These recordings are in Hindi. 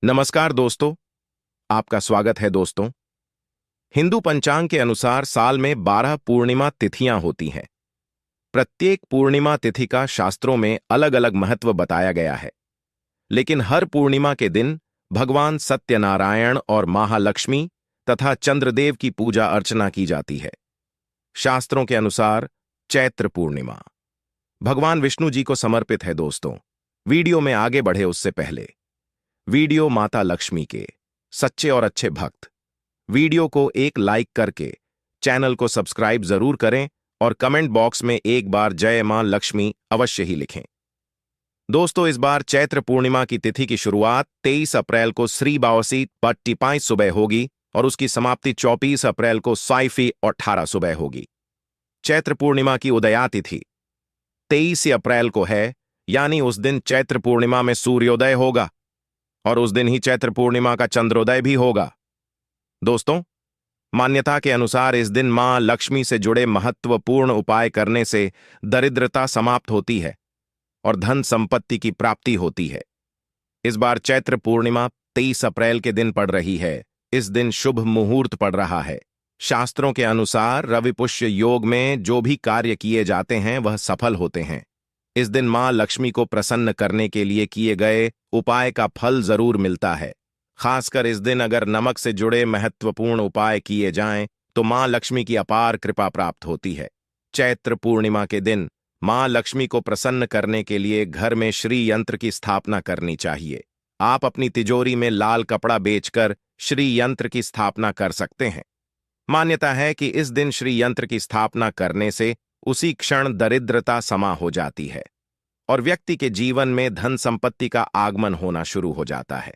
नमस्कार दोस्तों, आपका स्वागत है दोस्तों। हिंदू पंचांग के अनुसार साल में 12 पूर्णिमा तिथियां होती हैं। प्रत्येक पूर्णिमा तिथि का शास्त्रों में अलग अलग महत्व बताया गया है, लेकिन हर पूर्णिमा के दिन भगवान सत्यनारायण और महालक्ष्मी तथा चंद्रदेव की पूजा अर्चना की जाती है। शास्त्रों के अनुसार चैत्र पूर्णिमा भगवान विष्णु जी को समर्पित है दोस्तों। वीडियो में आगे बढ़े उससे पहले वीडियो माता लक्ष्मी के सच्चे और अच्छे भक्त वीडियो को एक लाइक करके चैनल को सब्सक्राइब जरूर करें और कमेंट बॉक्स में एक बार जय मां लक्ष्मी अवश्य ही लिखें। दोस्तों, इस बार चैत्र पूर्णिमा की तिथि की शुरुआत 23 अप्रैल को श्री बावसी पट्टी 5 सुबह होगी और उसकी समाप्ति 24 अप्रैल को साइफी और 18 सुबह होगी। चैत्र पूर्णिमा की उदया तिथि 23 अप्रैल को है, यानी उस दिन चैत्र पूर्णिमा में सूर्योदय होगा और उस दिन ही चैत्र पूर्णिमा का चंद्रोदय भी होगा। दोस्तों, मान्यता के अनुसार इस दिन मां लक्ष्मी से जुड़े महत्वपूर्ण उपाय करने से दरिद्रता समाप्त होती है और धन संपत्ति की प्राप्ति होती है। इस बार चैत्र पूर्णिमा 23 अप्रैल के दिन पड़ रही है। इस दिन शुभ मुहूर्त पड़ रहा है। शास्त्रों के अनुसार रवि पुष्य योग में जो भी कार्य किए जाते हैं वह सफल होते हैं। इस दिन मां लक्ष्मी को प्रसन्न करने के लिए किए गए उपाय का फल जरूर मिलता है। खासकर इस दिन अगर नमक से जुड़े महत्वपूर्ण उपाय किए जाएं तो मां लक्ष्मी की अपार कृपा प्राप्त होती है। चैत्र पूर्णिमा के दिन मां लक्ष्मी को प्रसन्न करने के लिए घर में श्री यंत्र की स्थापना करनी चाहिए। आप अपनी तिजोरी में लाल कपड़ा बेचकर श्री यंत्र की स्थापना कर सकते हैं। मान्यता है कि इस दिन श्री यंत्र की स्थापना करने से उसी क्षण दरिद्रता समा हो जाती है और व्यक्ति के जीवन में धन संपत्ति का आगमन होना शुरू हो जाता है।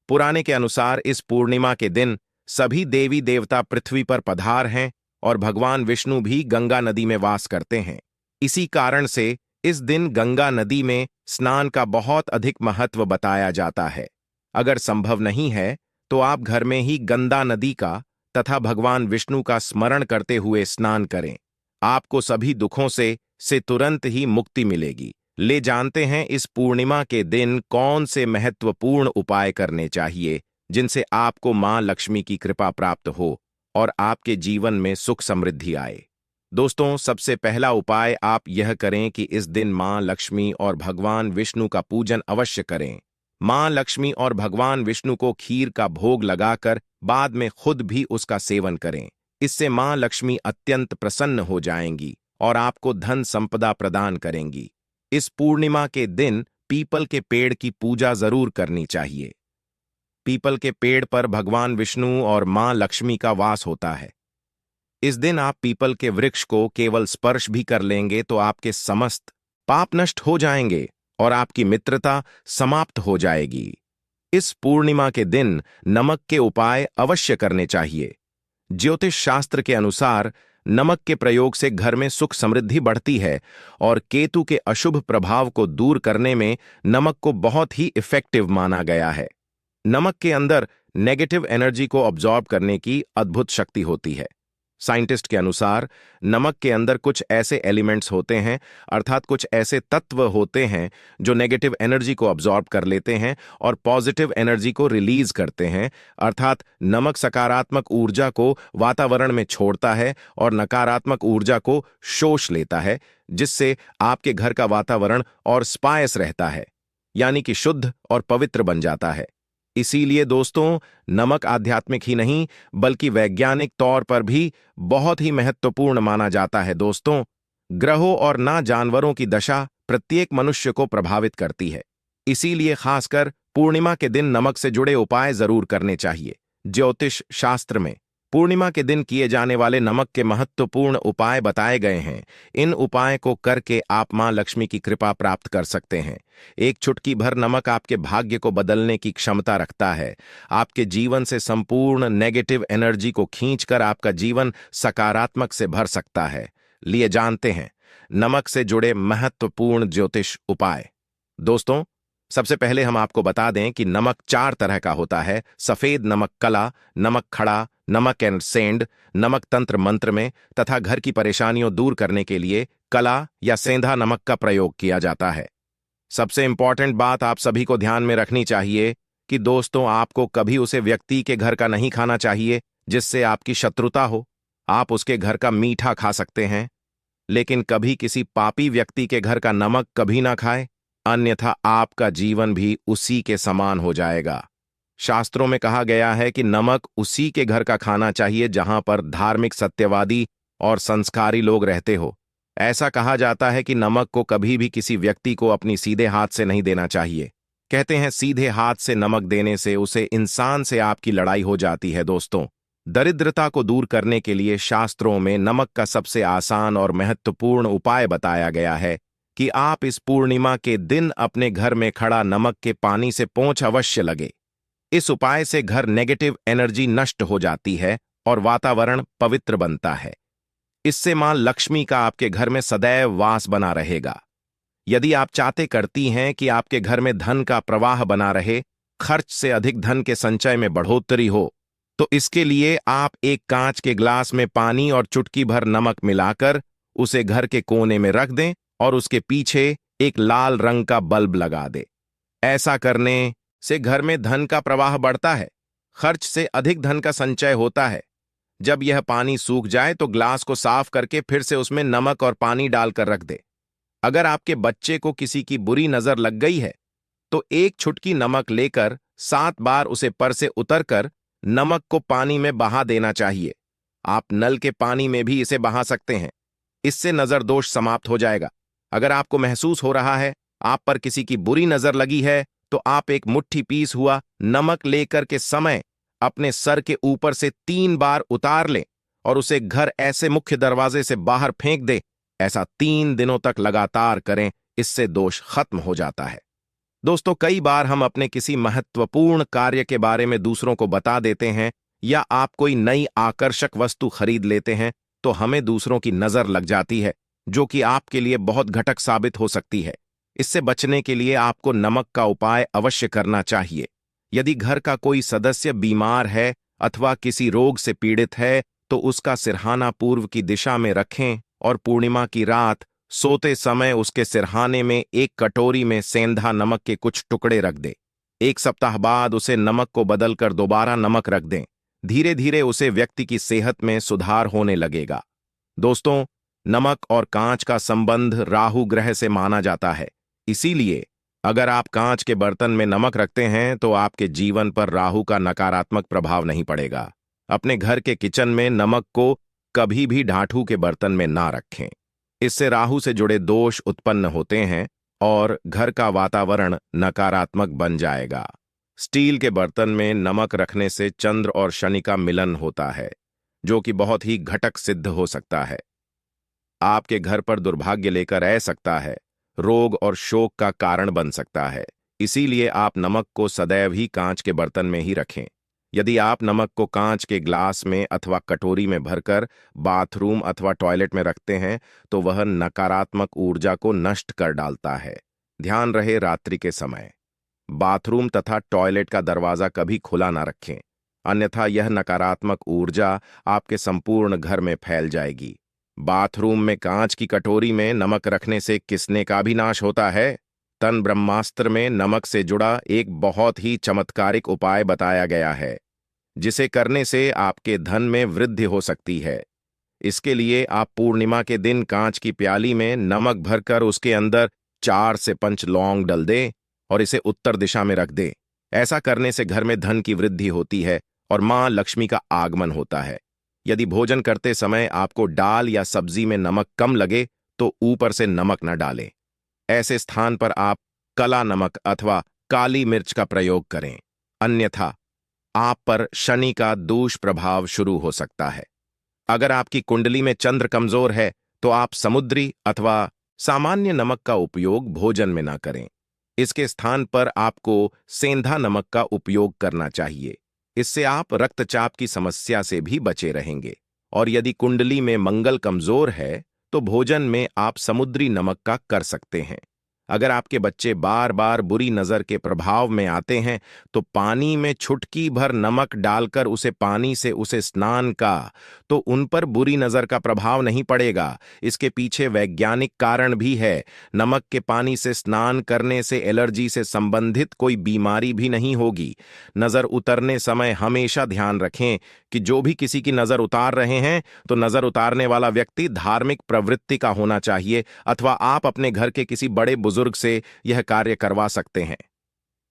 पुराने के अनुसार इस पूर्णिमा के दिन सभी देवी देवता पृथ्वी पर पधार हैं और भगवान विष्णु भी गंगा नदी में वास करते हैं। इसी कारण से इस दिन गंगा नदी में स्नान का बहुत अधिक महत्व बताया जाता है। अगर संभव नहीं है तो आप घर में ही गंगा नदी का तथा भगवान विष्णु का स्मरण करते हुए स्नान करें। आपको सभी दुखों से तुरंत ही मुक्ति मिलेगी। ले जानते हैं इस पूर्णिमा के दिन कौन से महत्वपूर्ण उपाय करने चाहिए जिनसे आपको मां लक्ष्मी की कृपा प्राप्त हो और आपके जीवन में सुख समृद्धि आए। दोस्तों, सबसे पहला उपाय आप यह करें कि इस दिन मां लक्ष्मी और भगवान विष्णु का पूजन अवश्य करें। मां लक्ष्मी और भगवान विष्णु को खीर का भोग लगाकर बाद में खुद भी उसका सेवन करें। इससे मां लक्ष्मी अत्यंत प्रसन्न हो जाएंगी और आपको धन संपदा प्रदान करेंगी। इस पूर्णिमा के दिन पीपल के पेड़ की पूजा जरूर करनी चाहिए। पीपल के पेड़ पर भगवान विष्णु और मां लक्ष्मी का वास होता है। इस दिन आप पीपल के वृक्ष को केवल स्पर्श भी कर लेंगे तो आपके समस्त पाप नष्ट हो जाएंगे और आपकी मित्रता समाप्त हो जाएगी। इस पूर्णिमा के दिन नमक के उपाय अवश्य करने चाहिए। ज्योतिष शास्त्र के अनुसार नमक के प्रयोग से घर में सुख समृद्धि बढ़ती है और केतु के अशुभ प्रभाव को दूर करने में नमक को बहुत ही इफेक्टिव माना गया है। नमक के अंदर नेगेटिव एनर्जी को अब्जॉर्ब करने की अद्भुत शक्ति होती है। साइंटिस्ट के अनुसार नमक के अंदर कुछ ऐसे एलिमेंट्स होते हैं, अर्थात कुछ ऐसे तत्व होते हैं जो नेगेटिव एनर्जी को अब्जॉर्ब कर लेते हैं और पॉजिटिव एनर्जी को रिलीज करते हैं। अर्थात नमक सकारात्मक ऊर्जा को वातावरण में छोड़ता है और नकारात्मक ऊर्जा को शोष लेता है, जिससे आपके घर का वातावरण और स्पायस रहता है, यानी कि शुद्ध और पवित्र बन जाता है। इसीलिए दोस्तों, नमक आध्यात्मिक ही नहीं बल्कि वैज्ञानिक तौर पर भी बहुत ही महत्वपूर्ण माना जाता है। दोस्तों, ग्रहों और ना जानवरों की दशा प्रत्येक मनुष्य को प्रभावित करती है। इसीलिए खासकर पूर्णिमा के दिन नमक से जुड़े उपाय जरूर करने चाहिए। ज्योतिष शास्त्र में पूर्णिमा के दिन किए जाने वाले नमक के महत्वपूर्ण उपाय बताए गए हैं। इन उपाय को करके आप मां लक्ष्मी की कृपा प्राप्त कर सकते हैं। एक चुटकी भर नमक आपके भाग्य को बदलने की क्षमता रखता है। आपके जीवन से संपूर्ण नेगेटिव एनर्जी को खींचकर आपका जीवन सकारात्मक से भर सकता है। लिए जानते हैं नमक से जुड़े महत्वपूर्ण ज्योतिष उपाय। दोस्तों, सबसे पहले हम आपको बता दें कि नमक 4 तरह का होता है: सफेद नमक, कला नमक, खड़ा नमक एंड सेंध। नमक तंत्र मंत्र में तथा घर की परेशानियों दूर करने के लिए कला या सेंधा नमक का प्रयोग किया जाता है। सबसे इंपॉर्टेंट बात आप सभी को ध्यान में रखनी चाहिए कि दोस्तों आपको कभी उसे व्यक्ति के घर का नहीं खाना चाहिए जिससे आपकी शत्रुता हो। आप उसके घर का मीठा खा सकते हैं, लेकिन कभी किसी पापी व्यक्ति के घर का नमक कभी ना खाए, अन्यथा आपका जीवन भी उसी के समान हो जाएगा। शास्त्रों में कहा गया है कि नमक उसी के घर का खाना चाहिए जहां पर धार्मिक, सत्यवादी और संस्कारी लोग रहते हो। ऐसा कहा जाता है कि नमक को कभी भी किसी व्यक्ति को अपनी सीधे हाथ से नहीं देना चाहिए। कहते हैं सीधे हाथ से नमक देने से उसे इंसान से आपकी लड़ाई हो जाती है। दोस्तों, दरिद्रता को दूर करने के लिए शास्त्रों में नमक का सबसे आसान और महत्वपूर्ण उपाय बताया गया है कि आप इस पूर्णिमा के दिन अपने घर में खड़ा नमक के पानी से पोंछ अवश्य लगे। इस उपाय से घर नेगेटिव एनर्जी नष्ट हो जाती है और वातावरण पवित्र बनता है। इससे मां लक्ष्मी का आपके घर में सदैव वास बना रहेगा। यदि आप चाहते करती हैं कि आपके घर में धन का प्रवाह बना रहे, खर्च से अधिक धन के संचय में बढ़ोतरी हो, तो इसके लिए आप एक कांच के ग्लास में पानी और चुटकी भर नमक मिलाकर उसे घर के कोने में रख दें और उसके पीछे एक लाल रंग का बल्ब लगा दें। ऐसा करने से घर में धन का प्रवाह बढ़ता है, खर्च से अधिक धन का संचय होता है। जब यह पानी सूख जाए तो ग्लास को साफ करके फिर से उसमें नमक और पानी डालकर रख दे। अगर आपके बच्चे को किसी की बुरी नजर लग गई है तो एक चुटकी नमक लेकर 7 बार उसे पर से उतरकर नमक को पानी में बहा देना चाहिए। आप नल के पानी में भी इसे बहा सकते हैं। इससे नजर दोष समाप्त हो जाएगा। अगर आपको महसूस हो रहा है आप पर किसी की बुरी नजर लगी है तो आप एक मुट्ठी पीस हुआ नमक लेकर के समय अपने सर के ऊपर से 3 बार उतार लें और उसे घर ऐसे मुख्य दरवाजे से बाहर फेंक दें। ऐसा 3 दिनों तक लगातार करें, इससे दोष खत्म हो जाता है। दोस्तों, कई बार हम अपने किसी महत्वपूर्ण कार्य के बारे में दूसरों को बता देते हैं या आप कोई नई आकर्षक वस्तु खरीद लेते हैं तो हमें दूसरों की नजर लग जाती है, जो कि आपके लिए बहुत घातक साबित हो सकती है। इससे बचने के लिए आपको नमक का उपाय अवश्य करना चाहिए। यदि घर का कोई सदस्य बीमार है अथवा किसी रोग से पीड़ित है तो उसका सिरहाना पूर्व की दिशा में रखें और पूर्णिमा की रात सोते समय उसके सिरहाने में एक कटोरी में सेंधा नमक के कुछ टुकड़े रख दें। 1 सप्ताह बाद उसे नमक को बदलकर दोबारा नमक रख दें। धीरे धीरे उसे व्यक्ति की सेहत में सुधार होने लगेगा। दोस्तों, नमक और कांच का संबंध राहु ग्रह से माना जाता है। इसीलिए अगर आप कांच के बर्तन में नमक रखते हैं तो आपके जीवन पर राहु का नकारात्मक प्रभाव नहीं पड़ेगा। अपने घर के किचन में नमक को कभी भी ढाठू के बर्तन में ना रखें। इससे राहु से जुड़े दोष उत्पन्न होते हैं और घर का वातावरण नकारात्मक बन जाएगा। स्टील के बर्तन में नमक रखने से चंद्र और शनि का मिलन होता है, जो कि बहुत ही घातक सिद्ध हो सकता है। आपके घर पर दुर्भाग्य लेकर आ सकता है, रोग और शोक का कारण बन सकता है। इसीलिए आप नमक को सदैव ही कांच के बर्तन में ही रखें। यदि आप नमक को कांच के ग्लास में अथवा कटोरी में भरकर बाथरूम अथवा टॉयलेट में रखते हैं तो वह नकारात्मक ऊर्जा को नष्ट कर डालता है। ध्यान रहे, रात्रि के समय बाथरूम तथा टॉयलेट का दरवाजा कभी खुला ना रखें, अन्यथा यह नकारात्मक ऊर्जा आपके संपूर्ण घर में फैल जाएगी। बाथरूम में कांच की कटोरी में नमक रखने से किसने का भी नाश होता है। तन ब्रह्मास्त्र में नमक से जुड़ा एक बहुत ही चमत्कारिक उपाय बताया गया है, जिसे करने से आपके धन में वृद्धि हो सकती है। इसके लिए आप पूर्णिमा के दिन कांच की प्याली में नमक भरकर उसके अंदर 4 से 5 लौंग डाल दें और इसे उत्तर दिशा में रख दें। ऐसा करने से घर में धन की वृद्धि होती है और मां लक्ष्मी का आगमन होता है। यदि भोजन करते समय आपको दाल या सब्जी में नमक कम लगे तो ऊपर से नमक न डालें। ऐसे स्थान पर आप काला नमक अथवा काली मिर्च का प्रयोग करें, अन्यथा आप पर शनि का दुष्प्रभाव शुरू हो सकता है। अगर आपकी कुंडली में चंद्र कमजोर है तो आप समुद्री अथवा सामान्य नमक का उपयोग भोजन में ना करें। इसके स्थान पर आपको सेंधा नमक का उपयोग करना चाहिए। इससे आप रक्तचाप की समस्या से भी बचे रहेंगे। और यदि कुंडली में मंगल कमजोर है तो भोजन में आप समुद्री नमक का कर सकते हैं। अगर आपके बच्चे बार बार बुरी नजर के प्रभाव में आते हैं तो पानी में चुटकी भर नमक डालकर उसे पानी से उसे स्नान का तो उन पर बुरी नजर का प्रभाव नहीं पड़ेगा। इसके पीछे वैज्ञानिक कारण भी है। नमक के पानी से स्नान करने से एलर्जी से संबंधित कोई बीमारी भी नहीं होगी। नजर उतरने समय हमेशा ध्यान रखें कि जो भी किसी की नजर उतार रहे हैं तो नजर उतारने वाला व्यक्ति धार्मिक प्रवृत्ति का होना चाहिए अथवा आप अपने घर के किसी बड़े बुजुर्ग से यह कार्य करवा सकते हैं।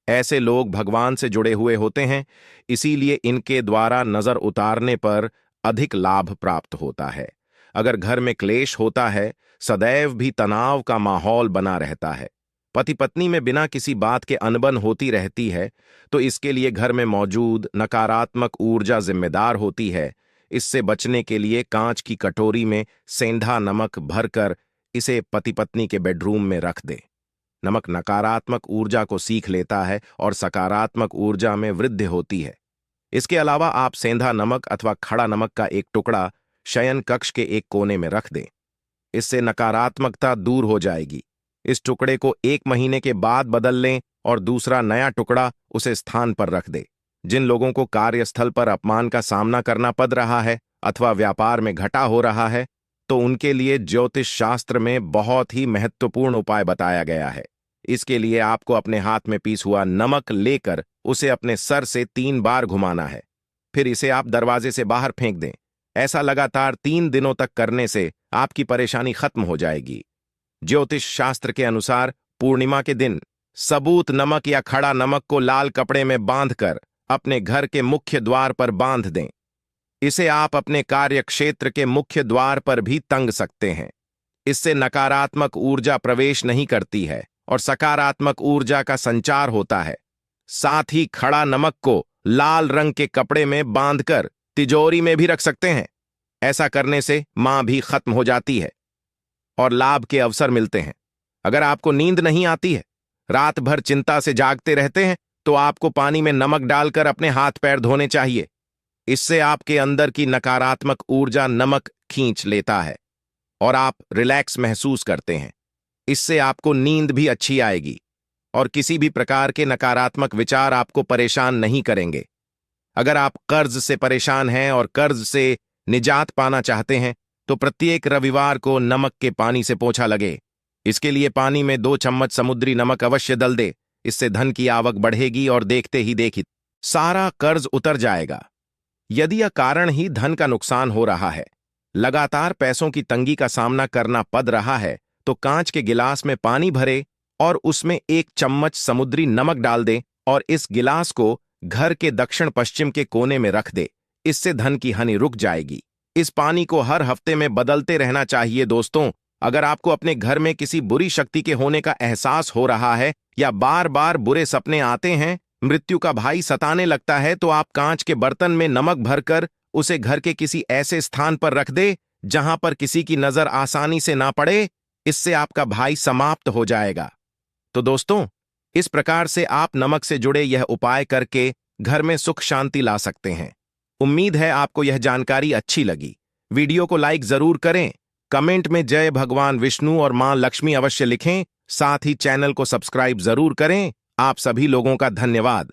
ऐसे लोग भगवान से जुड़े हुए होते हैं, इसीलिए इनके द्वारा नजर उतारने पर अधिक लाभ प्राप्त होता है। अगर घर में क्लेश होता है, सदैव भी तनाव का माहौल बना रहता है, पति पत्नी में बिना किसी बात के अनबन होती रहती है, तो इसके लिए घर में मौजूद नकारात्मक ऊर्जा जिम्मेदार होती है। इससे बचने के लिए कांच की कटोरी में सेंधा नमक भरकर इसे पति पत्नी के बेडरूम में रख दें। नमक नकारात्मक ऊर्जा को सीख लेता है और सकारात्मक ऊर्जा में वृद्धि होती है। इसके अलावा आप सेंधा नमक अथवा खड़ा नमक का एक टुकड़ा शयन कक्ष के एक कोने में रख दें। इससे नकारात्मकता दूर हो जाएगी। इस टुकड़े को 1 महीने के बाद बदल लें और दूसरा नया टुकड़ा उसे स्थान पर रख दे। जिन लोगों को कार्यस्थल पर अपमान का सामना करना पड़ रहा है अथवा व्यापार में घाटा हो रहा है, तो उनके लिए ज्योतिष शास्त्र में बहुत ही महत्वपूर्ण उपाय बताया गया है। इसके लिए आपको अपने हाथ में पीस हुआ नमक लेकर उसे अपने सर से 3 बार घुमाना है। फिर इसे आप दरवाजे से बाहर फेंक दें। ऐसा लगातार 3 दिनों तक करने से आपकी परेशानी खत्म हो जाएगी। ज्योतिष शास्त्र के अनुसार पूर्णिमा के दिन सबूत नमक या खड़ा नमक को लाल कपड़े में बांधकर अपने घर के मुख्य द्वार पर बांध दें। इसे आप अपने कार्य क्षेत्र के मुख्य द्वार पर भी टंग सकते हैं। इससे नकारात्मक ऊर्जा प्रवेश नहीं करती है और सकारात्मक ऊर्जा का संचार होता है। साथ ही खड़ा नमक को लाल रंग के कपड़े में बांधकर तिजोरी में भी रख सकते हैं। ऐसा करने से मां भी खत्म हो जाती है और लाभ के अवसर मिलते हैं। अगर आपको नींद नहीं आती है, रात भर चिंता से जागते रहते हैं, तो आपको पानी में नमक डालकर अपने हाथ पैर धोने चाहिए। इससे आपके अंदर की नकारात्मक ऊर्जा नमक खींच लेता है और आप रिलैक्स महसूस करते हैं। इससे आपको नींद भी अच्छी आएगी और किसी भी प्रकार के नकारात्मक विचार आपको परेशान नहीं करेंगे। अगर आप कर्ज से परेशान हैं और कर्ज से निजात पाना चाहते हैं, तो प्रत्येक रविवार को नमक के पानी से पोंछा लगे। इसके लिए पानी में 2 चम्मच समुद्री नमक अवश्य डाल दे। इससे धन की आवक बढ़ेगी और देखते ही देखिए सारा कर्ज उतर जाएगा। यदि यह कारण ही धन का नुकसान हो रहा है, लगातार पैसों की तंगी का सामना करना पड़ रहा है, तो कांच के गिलास में पानी भरे और उसमें 1 चम्मच समुद्री नमक डाल दें और इस गिलास को घर के दक्षिण पश्चिम के कोने में रख दे। इससे धन की हानि रुक जाएगी। इस पानी को हर हफ्ते में बदलते रहना चाहिए। दोस्तों, अगर आपको अपने घर में किसी बुरी शक्ति के होने का एहसास हो रहा है या बार बार बुरे सपने आते हैं, मृत्यु का भय सताने लगता है, तो आप कांच के बर्तन में नमक भरकर उसे घर के किसी ऐसे स्थान पर रख दे जहां पर किसी की नजर आसानी से ना पड़े। इससे आपका भय समाप्त हो जाएगा। तो दोस्तों, इस प्रकार से आप नमक से जुड़े यह उपाय करके घर में सुख शांति ला सकते हैं। उम्मीद है आपको यह जानकारी अच्छी लगी। वीडियो को लाइक जरूर करें, कमेंट में जय भगवान विष्णु और मां लक्ष्मी अवश्य लिखें। साथ ही चैनल को सब्सक्राइब जरूर करें। आप सभी लोगों का धन्यवाद।